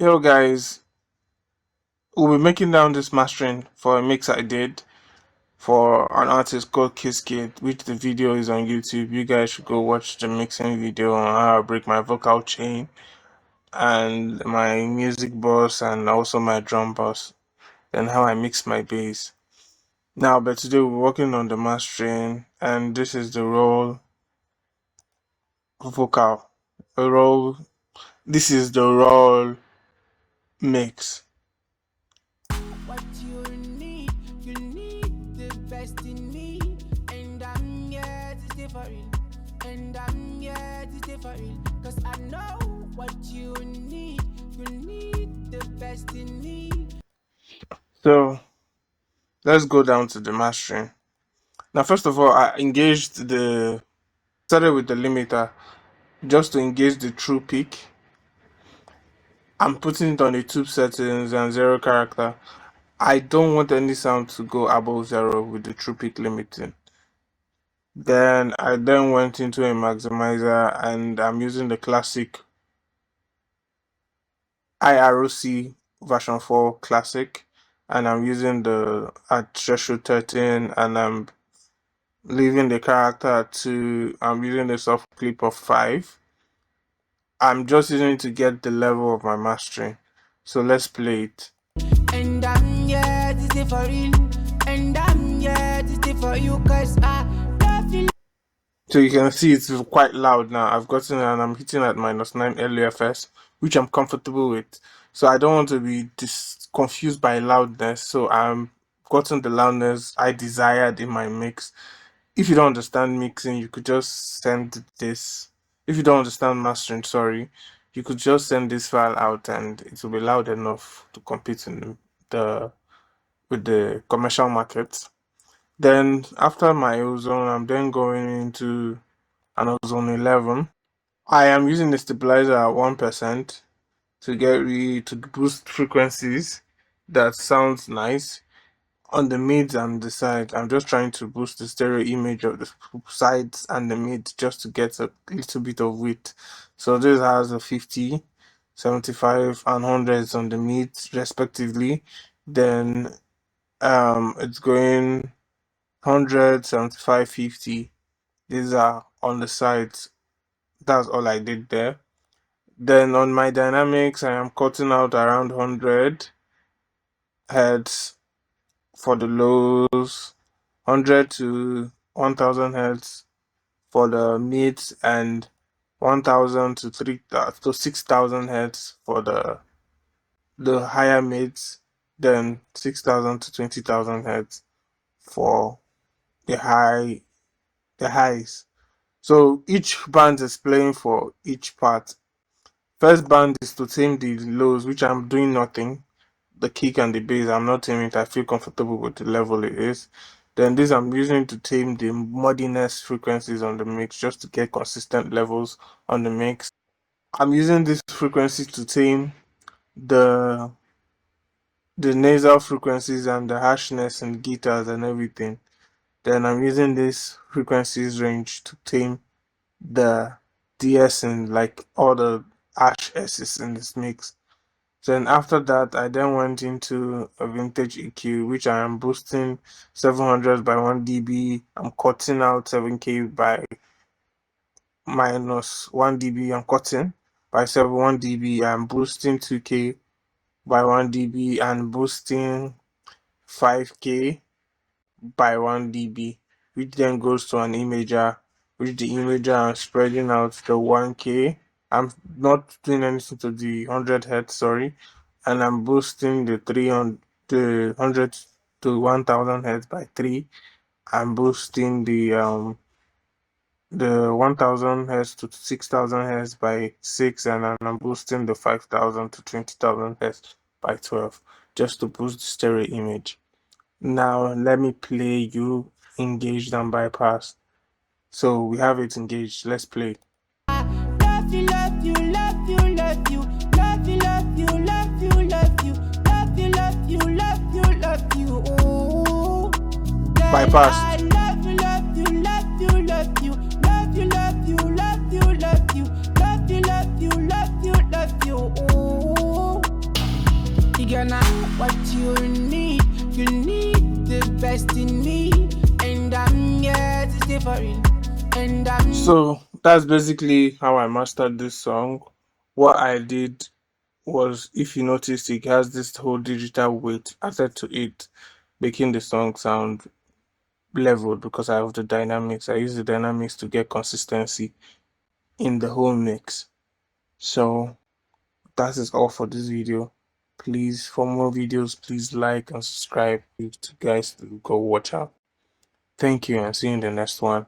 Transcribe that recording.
Hello guys, we'll be making down this mastering for a mix I did for an artist called Kisskid, which the video is on YouTube. You guys should go watch the mixing video on how I break my vocal chain and my music boss and also my drum boss and how I mix my bass. Now, but today we're working on the mastering and this is the vocal, roll, this is the raw mix. What you need the best in me, and I'm here to stay for real, and I'm here to stay for real, cause I know what you need the best in me. So let's go down to the mastering. Now, first of all, started with the limiter just to engage the true peak. I'm putting it on the tube settings and 0 character. I don't want any sound to go above 0 with the true peak limiting. Then I went into a maximizer and I'm using the classic iROC version 4 classic, and I'm using the at threshold 13 and I'm leaving the character at 2. I'm using the soft clip of 5. I'm just using it to get the level of my mastering. So let's play it. And I'm here to stay for real, and I'm here to stay for you, cause I love you. So you can see it's quite loud now. I've gotten and I'm hitting at -9 LUFS, which I'm comfortable with. So I don't want to be confused by loudness. So I'm gotten the loudness I desired in my mix. If you don't understand mixing, you could just send this. If you don't understand mastering, sorry, you could just send this file out and it will be loud enough to compete in with the commercial market. Then after my ozone, I'm then going into an ozone 11. I am using the stabilizer at 1% to boost frequencies that sounds nice. On the mids and the sides, I'm just trying to boost the stereo image of the sides and the mid just to get a little bit of width. So this has a 50, 75 and 100s on the mids respectively. Then it's going 100, 75, 50. These are on the sides. That's all I did there. Then on my dynamics, I am cutting out around 100 hertz for the lows, 100 to 1000 hertz for the mids, and 1000 to 6000 hertz for the higher mids, then 6000 to 20,000 hertz for the highs. So each band is playing for each part. First band is to tame the lows, which I'm doing nothing. The kick and the bass, I'm not taming it. I feel comfortable with the level it is. Then this I'm using to tame the muddiness frequencies on the mix just to get consistent levels on the mix. I'm using these frequencies to tame the nasal frequencies and the harshness and guitars and everything. Then I'm using this frequencies range to tame the DS and like all the harsh S's in this mix. Then after that, I then went into a vintage EQ, which I am boosting 700 by 1 dB. I'm cutting out 7K by minus 1 dB. I'm cutting by 1 dB. I'm boosting 2K by 1 dB and boosting 5K by 1 dB, which then goes to an imager, which the imager I'm spreading out the 1K. I'm not doing anything to the 100 hertz, sorry, and I'm boosting the 100 to 1000 hertz by 3. I'm boosting the 1000 hertz to 6000 hertz by 6, and I'm boosting the 5000 to 20,000 hertz by 12, just to boost the stereo image. Now let me play you engaged and bypass. So we have it engaged. Let's play. Love you, love you, love you, love you, love you, love you, love you, love you, love you, love you, love you, love you. Oh, Bypass. I love you, love you, love you, love you, love you, love you, love you, love you, love you, love you, love you, love you. Oh. gonna what you need. You need the best in me, and I'm here to stay for real. And I'm So that's basically how I mastered this song. What I did was, if you notice, it has this whole digital weight added to it, making the song sound leveled because I have the dynamics. I use the dynamics to get consistency in the whole mix. So that is all for this video. Please, for more videos, please like and subscribe to guys to go watch out. Thank you and see you in the next one.